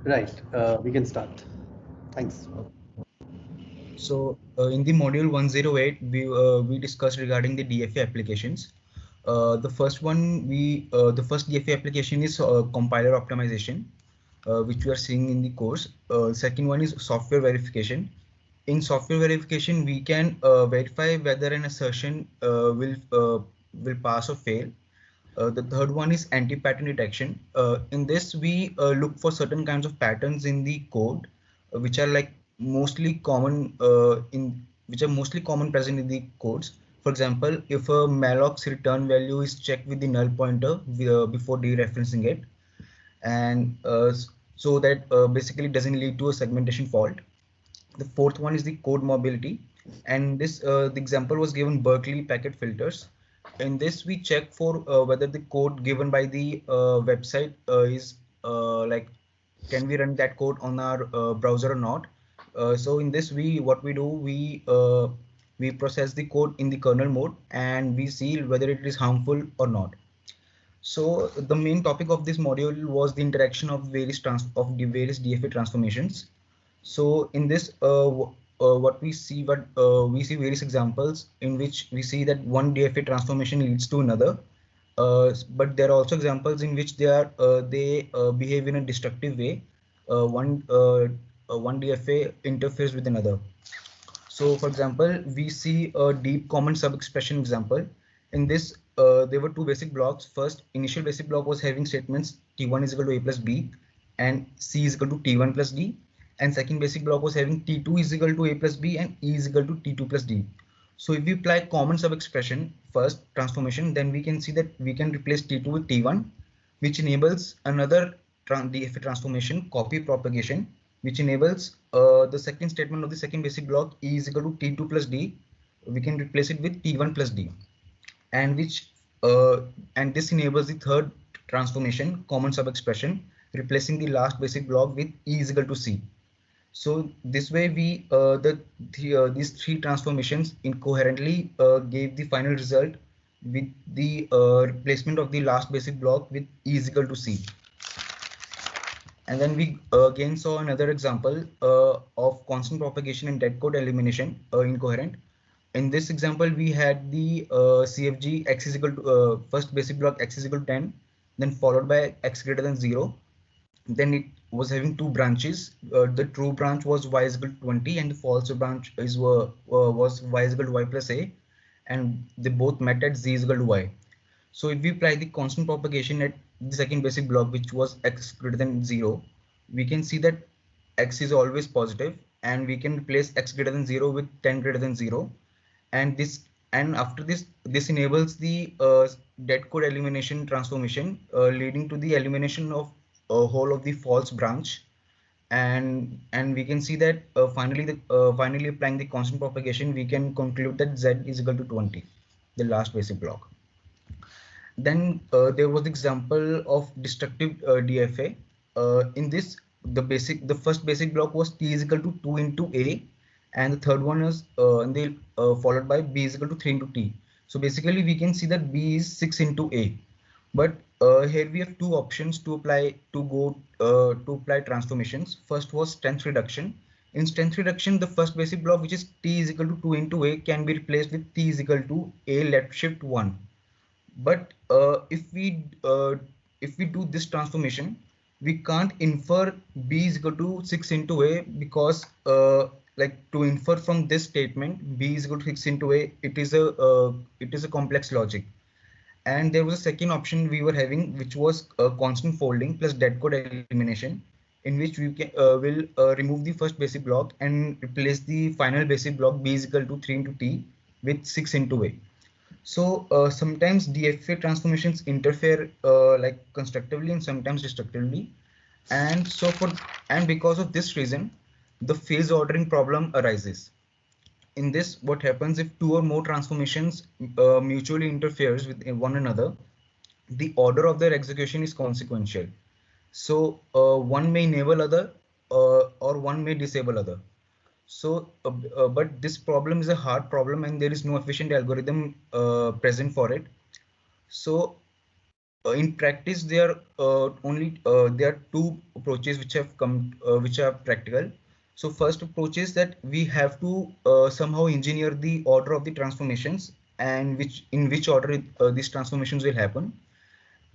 Right. We can start. Thanks. So in the module 108, we discussed regarding the DFA applications. The first one the first DFA application is compiler optimization, which we are seeing in the course. Second one is software verification. In software verification, we can verify whether an assertion will pass or fail. The third one is anti-pattern detection. In this, we look for certain kinds of patterns in the code, which are like mostly common which are mostly common present in the codes. For example, if a malloc's return value is checked with the null pointer before dereferencing it, and so that basically doesn't lead to a segmentation fault. The fourth one is the code mobility, and this the example was given Berkeley packet filters. In this, we check for whether the code given by the website is like, can we run that code on our browser or not. So in this, what we do, we process the code in the kernel mode and we see whether it is harmful or not. So the main topic of this module was the interaction of the various DFA transformations. So in this, what we see various examples in which we see that one DFA transformation leads to another. But there are also examples in which they behave in a destructive way. One DFA interferes with another. So for example, we see a deep common sub-expression example. In this, there were two basic blocks. First, initial basic block was having statements T1 is equal to A plus B and C is equal to T1 plus D. And second basic block was having T2 is equal to A plus B and E is equal to T2 plus D. So if we apply common sub-expression first transformation, then we can see that we can replace T2 with T1, which enables another DFA transformation, copy propagation, which enables the second statement of the second basic block E is equal to T2 plus D. We can replace it with T1 plus D, and this enables the third transformation, common sub-expression, replacing the last basic block with E is equal to C. So this way these three transformations incoherently gave the final result with the replacement of the last basic block with E is equal to C. And then we again saw another example of constant propagation and dead code elimination incoherent. In this example, we had the CFG x is equal to first basic block x is equal to 10, then followed by x greater than 0. Then it was having two branches. The true branch was y is equal to 20 and the false branch was y is equal to y plus a, and they both met at z is equal to y. So if we apply the constant propagation at the second basic block, which was x greater than 0, we can see that x is always positive, and we can replace x greater than 0 with 10 greater than 0. And after this enables the dead code elimination transformation, leading to the elimination of whole of the false branch. And we can see that finally applying the constant propagation, we can conclude that z is equal to 20, the last basic block. Then there was the example of destructive DFA. In this, the first basic block was t is equal to 2 into a, and the third one is followed by b is equal to 3 into t. So basically, we can see that b is 6 into a. But here we have two options to apply transformations. First was strength reduction. In strength reduction, the first basic block, which is t is equal to 2 into a, can be replaced with t is equal to a left shift 1. But if we do this transformation, we can't infer b is equal to 6 into a, because like to infer from this statement b is equal to 6 into a, it is a complex logic. And there was a second option we were having, which was constant folding plus dead code elimination, in which we will remove the first basic block and replace the final basic block b is equal to 3 into t with 6 into a. So sometimes DFA transformations interfere like constructively and sometimes destructively, and because of this reason, the phase ordering problem arises. In this, what happens if two or more transformations mutually interferes with one another? The order of their execution is consequential. So one may enable other, or one may disable other. So, but this problem is a hard problem, and there is no efficient algorithm present for it. So, in practice, there are two approaches which have come, which are practical. So first approach is that we have to somehow engineer the order of the transformations and in which order these transformations will happen.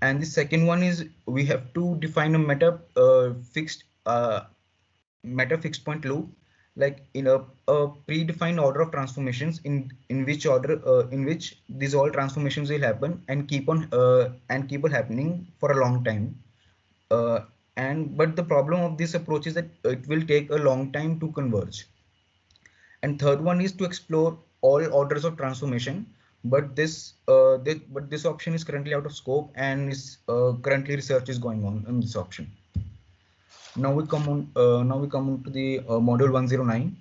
And the second one is we have to define a meta fixed point loop, like in a predefined order of transformations in which these all transformations will happen and keep on happening for a long time. uh, but the problem of this approach is that it will take a long time to converge. And third one is to explore all orders of transformation, but this option is currently out of scope, and is currently research is going on this option. Now we come on to the module 109.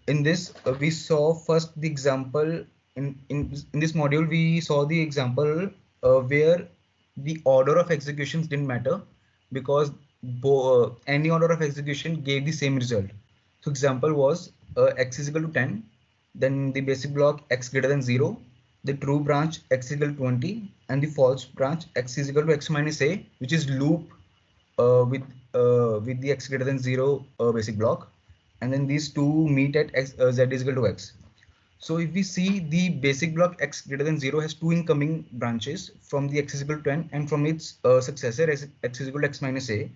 In this, we saw first the example. In this module, we saw the example where the order of executions didn't matter, because any order of execution gave the same result. So example was x is equal to 10, then the basic block x greater than 0, the true branch x is equal to 20, and the false branch x is equal to x minus a, which is loop with the x greater than 0 basic block, and then these two meet at z is equal to x. So if we see, the basic block x greater than 0 has two incoming branches from the x is equal to 10 and from its successor as x is equal to x minus a.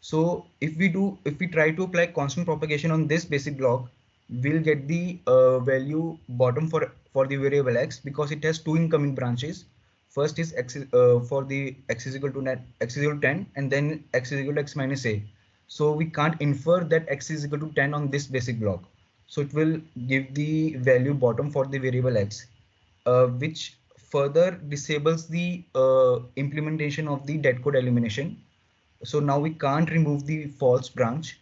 So if we try to apply constant propagation on this basic block, we'll get the value bottom for the variable x, because it has two incoming branches. First is for the x is equal to 10, and then x is equal to x minus a. So we can't infer that x is equal to 10 on this basic block. So it will give the value bottom for the variable x, which further disables the implementation of the dead code elimination. So now we can't remove the false branch,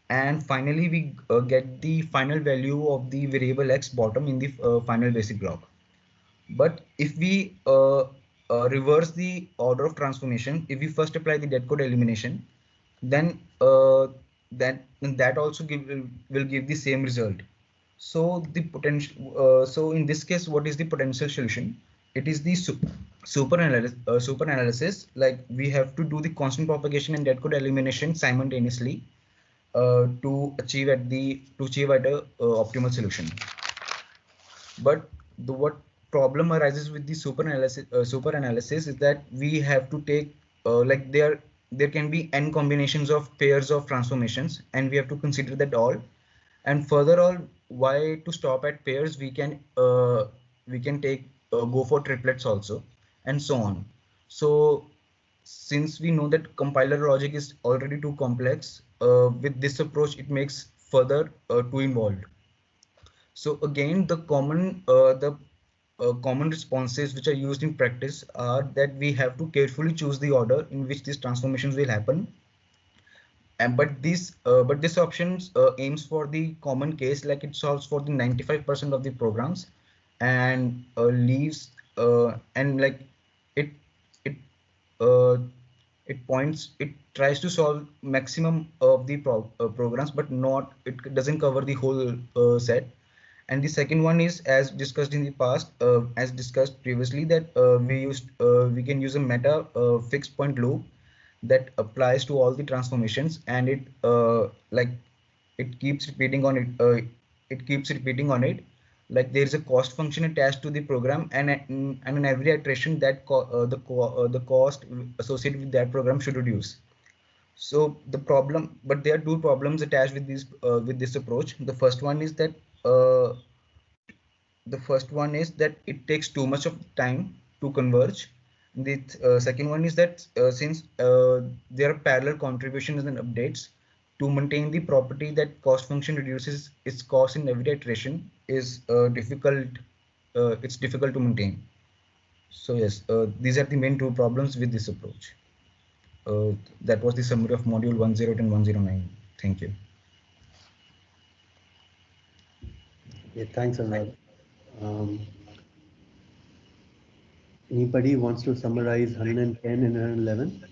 and finally we get the final value of the variable x bottom in the final basic block. But if we reverse the order of transformation, if we first apply the dead code elimination, then that also will give the same result. So the potential, so in this case, what is the potential solution? It is the super analysis. Like, we have to do the constant propagation and dead code elimination simultaneously to achieve at a optimal solution. But what problem arises with the super analysis is that we have to take like there can be n combinations of pairs of transformations, and we have to consider that all. And further all, why to stop at pairs, we can take go for triplets also, and so on. So since we know that compiler logic is already too complex, with this approach it makes further too involved. So again, the common responses which are used in practice are that we have to carefully choose the order in which these transformations will happen. And but this option aims for the common case, like it solves for the 95% of the programs, and leaves and like it it uh, it tries to solve maximum of the programs, but it doesn't cover the whole set. And the second one is, as discussed in the past, as discussed previously, that we can use a meta fixed point loop that applies to all the transformations, and it keeps repeating on it. Like, there is a cost function attached to the program, and in every iteration that the cost associated with that program should reduce. So but there are two problems attached with this approach. The first one is that it takes too much of time to converge. The second one is that since there are parallel contributions and updates, to maintain the property that cost function reduces its cost in every iteration is difficult. It's difficult to maintain. So yes, these are the main two problems with this approach. That was the summary of module 108 and 109. Thank you. Yeah, thanks a lot. Anybody wants to summarize 110 and 111?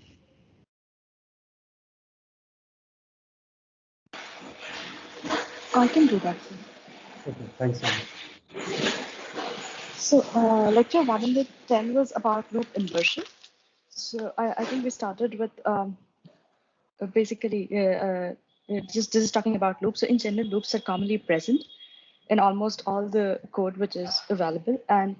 I can do that. Okay, thanks so much. So lecture 110 was about loop inversion. So I think we started with basically just talking about loops. So in general, loops are commonly present in almost all the code which is available. And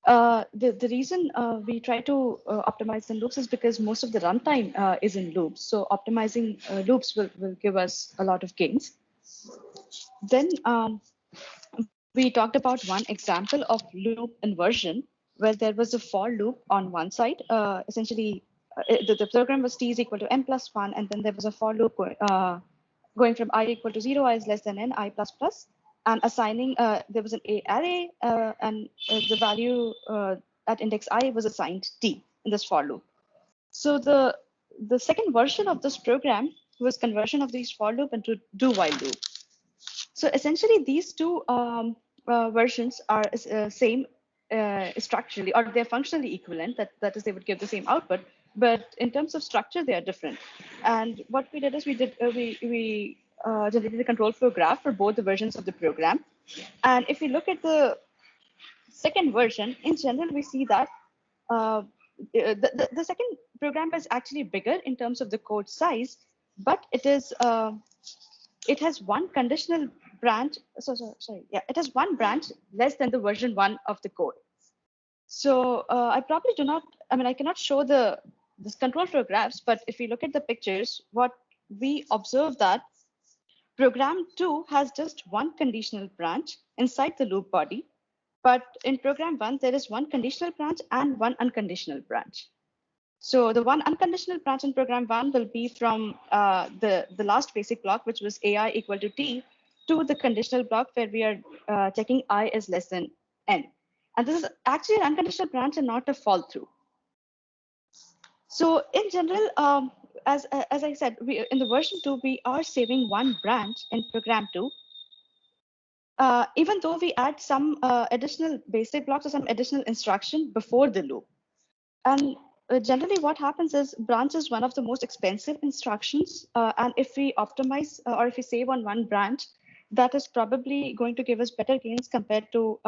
the reason we try to optimize in loops is because most of the runtime is in loops. So optimizing loops will give us a lot of gains. Then we talked about one example of loop inversion where there was a for loop on one side. Essentially, the program was t is equal to n plus 1, and then there was a for loop going from I equal to 0, I is less than n, I plus plus, and assigning, there was an A array, and the value at index I was assigned t in this for loop. So the second version of this program was conversion of these for loop into do while loop. So essentially, these two versions are same structurally, or they're functionally equivalent. That is, they would give the same output, but in terms of structure, they are different. And what we did is we generated a control flow graph for both the versions of the program. And if we look at the second version, in general, we see that the second program is actually bigger in terms of the code size, but it is it has one conditional branch. It has one branch less than the version 1 of the code. So I probably do not, I mean, I cannot show this control flow graphs, but if we look at the pictures, what we observe that program 2 has just one conditional branch inside the loop body, but in program 1, there is one conditional branch and one unconditional branch. So the one unconditional branch in program 1 will be from the last basic block, which was AI equal to T, to the conditional block where we are checking I is less than N. And this is actually an unconditional branch and not a fall through. So in general, as I said, in the version 2, we are saving one branch in program 2, even though we add some additional basic blocks or some additional instruction before the loop. And generally what happens is branch is one of the most expensive instructions. And if we optimize or if we save on one branch, that is probably going to give us better gains compared to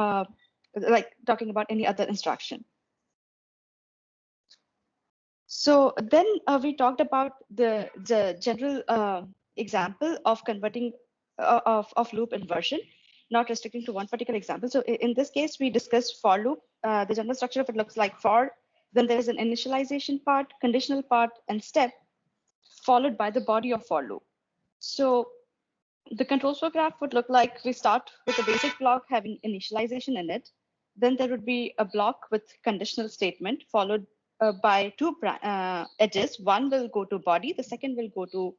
like talking about any other instruction. So then we talked about the general example of converting of loop inversion, not restricting to one particular example. So in this case, we discussed for loop. The general structure of it looks like for, then there is an initialization part, conditional part, and step, followed by the body of for loop. So the control flow graph would look like we start with a basic block having initialization in it. Then there would be a block with conditional statement followed by two edges. One will go to body, the second will go to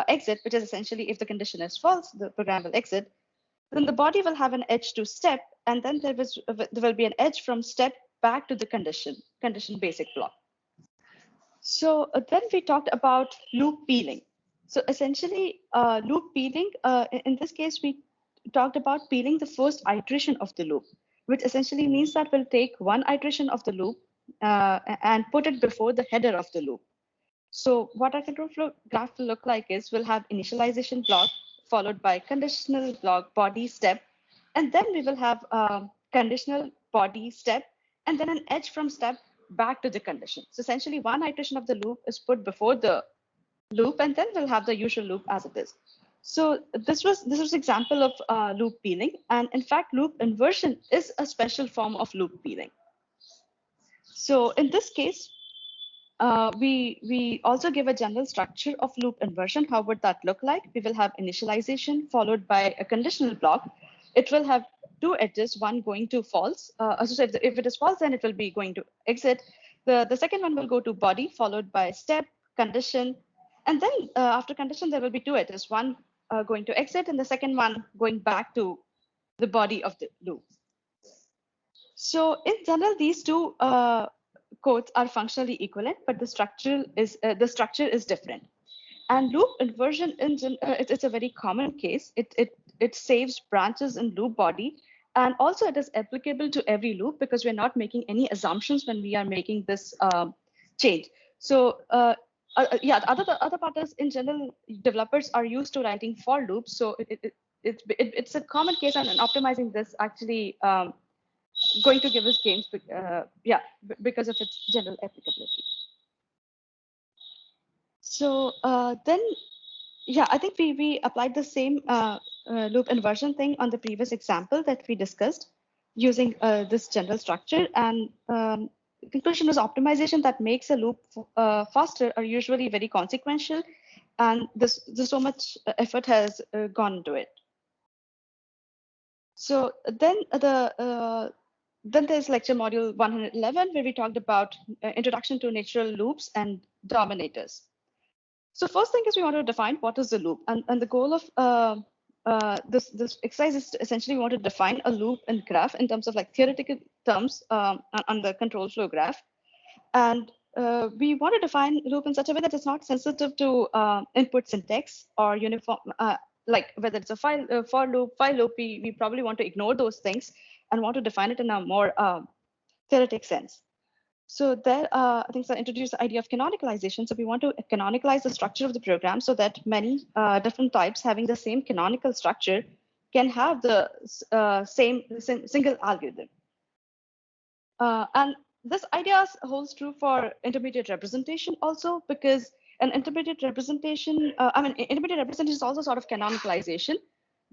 exit, which is essentially if the condition is false, the program will exit. Then the body will have an edge to step, and then there will be an edge from step back to the condition basic block. So then we talked about loop peeling. So essentially, loop peeling, in this case, we talked about peeling the first iteration of the loop, which essentially means that we'll take one iteration of the loop and put it before the header of the loop. So what our control flow graph will look like is we'll have initialization block followed by conditional block body step, and then we will have conditional body step, and then an edge from step back to the condition. So essentially one iteration of the loop is put before the loop, and then we'll have the usual loop as it is. So this was example of loop peeling, and in fact loop inversion is a special form of loop peeling. So in this case, we also give a general structure of loop inversion. How would that look like? We will have initialization followed by a conditional block. It will have two edges, one going to false. So if it is false, then it will be going to exit. The second one will go to body followed by step, condition. And then after condition, there will be two edges, one going to exit and the second one going back to the body of the loop. So in general, these two codes are functionally equivalent, but the structure is different. And loop inversion it's a very common case. It saves branches in loop body, and also it is applicable to every loop because we're not making any assumptions when we are making this change. So yeah, the other part is in general developers are used to writing for loops, so it's a common case, and optimizing this actually going to give us gains, yeah, because of its general applicability. So then, yeah, I think we applied the same loop inversion thing on the previous example that we discussed using this general structure. And the conclusion was optimization that makes a loop faster are usually very consequential. And this so much effort has gone into it. So then then there's lecture module 111, where we talked about introduction to natural loops and dominators. So first thing is we want to define what is the loop, and the goal of this exercise is to essentially we want to define a loop and graph in terms of like theoretical terms on the control flow graph, and we want to define loop in such a way that it's not sensitive to input syntax or uniform, like whether it's a for loop, while loop. We probably want to ignore those things and want to define it in a more theoretic sense. So there, I think so introduce the idea of canonicalization. So we want to canonicalize the structure of the program so that many different types having the same canonical structure can have the same single algorithm. And this idea holds true for intermediate representation also, because an intermediate representation, intermediate representation is also sort of canonicalization.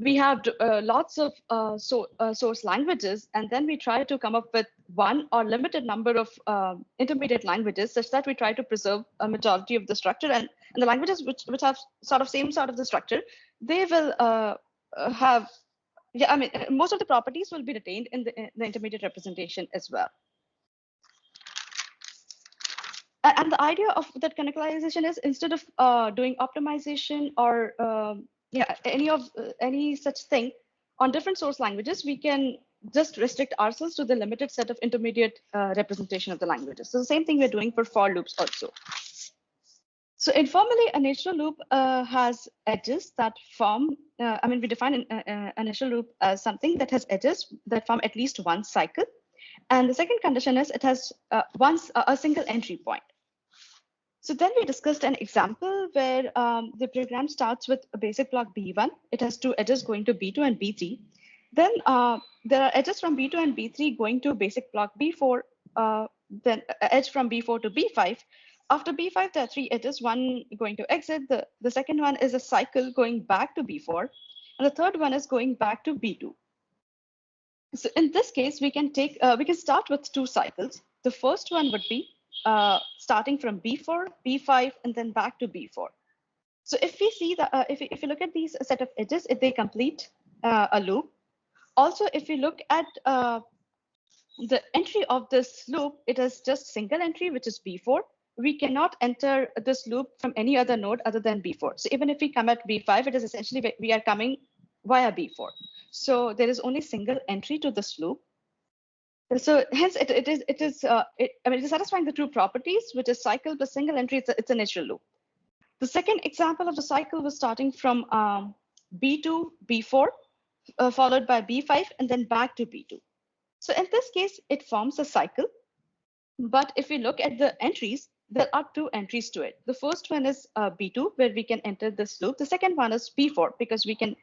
We have lots of source languages, and then we try to come up with one or limited number of intermediate languages such that we try to preserve a majority of the structure. And the languages which have sort of same sort of the structure, they will have, yeah, I mean, most of the properties will be retained in the intermediate representation as well. And the idea of that canonicalization is instead of doing optimization or any such thing on different source languages, we can just restrict ourselves to the limited set of intermediate representation of the languages. So the same thing we're doing for loops also. So informally, a natural loop has edges that form, we define a natural loop as something that has edges that form at least one cycle. And the second condition is it has a single entry point. So then we discussed an example where the program starts with a basic block B1. It has two edges going to B2 and B3. Then there are edges from B2 and B3 going to basic block B4, then edge from B4 to B5. After B5, there are three edges, one going to exit. The second one is a cycle going back to B4. And the third one is going back to B2. So in this case, we can start with two cycles. The first one would be starting from B4, B5, and then back to B4. So if we see that, if you look at these set of edges, if they complete a loop. Also, if you look at the entry of this loop, it is just single entry, which is B4. We cannot enter this loop from any other node other than B4. So even if we come at B5, it is essentially we are coming via B4. So there is only single entry to this loop. So hence it is satisfying the two properties, which is cycle plus single entry. It's a natural loop. The second example of the cycle was starting from B2, B4, followed by B5, and then back to B2. So in this case, it forms a cycle. But if we look at the entries, there are two entries to it. The first one is B2, where we can enter this loop. The second one is B4, because we can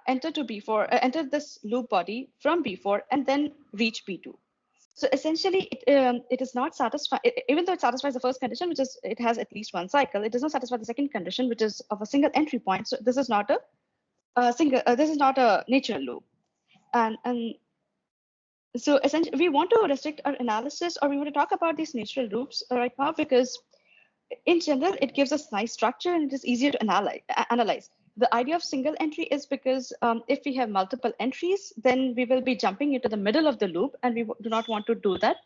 enter to B4, enter this loop body from B4 and then reach B2. So essentially, it is not satisfied, even though it satisfies the first condition, which is it has at least one cycle. It does not satisfy the second condition, which is of a single entry point. So this is not this is not a natural loop. And so essentially, we want to restrict our analysis, or we want to talk about these natural loops right now, because in general, it gives us nice structure and it is easier to analyze. The idea of single entry is because if we have multiple entries, then we will be jumping into the middle of the loop, and we do not want to do that.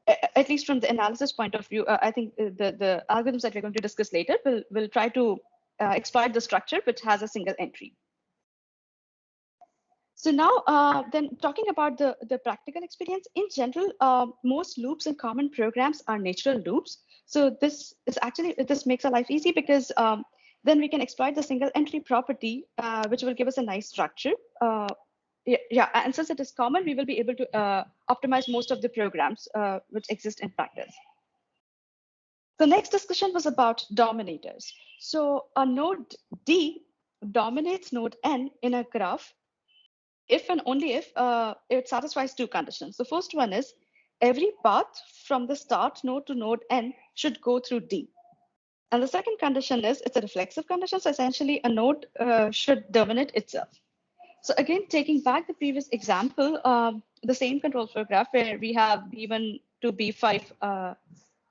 At least from the analysis point of view, I think the algorithms that we're going to discuss later will try to exploit the structure which has a single entry. So now, then talking about the practical experience, in general, most loops in common programs are natural loops. So this makes our life easy, because then we can exploit the single entry property, which will give us a nice structure. And since it is common, we will be able to optimize most of the programs which exist in practice. The next discussion was about dominators. So a node D dominates node N in a graph if and only if it satisfies two conditions. The first one is every path from the start node to node N should go through D. And the second condition is it's a reflexive condition. So essentially a node should dominate itself. So again, taking back the previous example, the same control flow graph where we have B1 to B5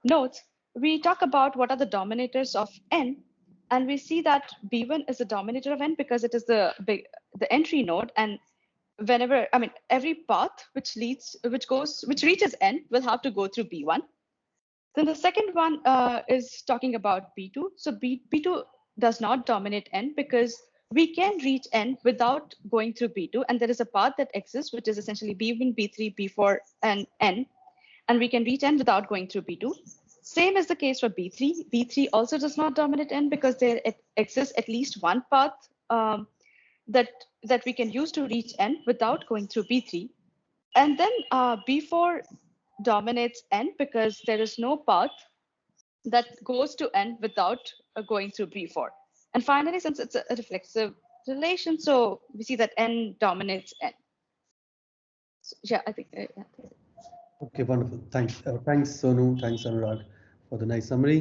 nodes, we talk about what are the dominators of N. And we see that B1 is the dominator of N because it is the entry node. And whenever, I mean, every path which reaches N will have to go through B1. Then the second one is talking about B2. So B2 does not dominate N because we can reach N without going through B2. And there is a path that exists, which is essentially B1, B3, B4, and N. And we can reach N without going through B2. Same is the case for B3. B3 also does not dominate N because there exists at least one path that we can use to reach N without going through B3. And then B4 dominates N because there is no path that goes to N without going through B4. And finally, since it's a reflexive relation, so we see that N dominates N. So, yeah, I think. Yeah. Okay, wonderful. Thanks. Thanks, Sonu. Thanks, Anurag, for the nice summary.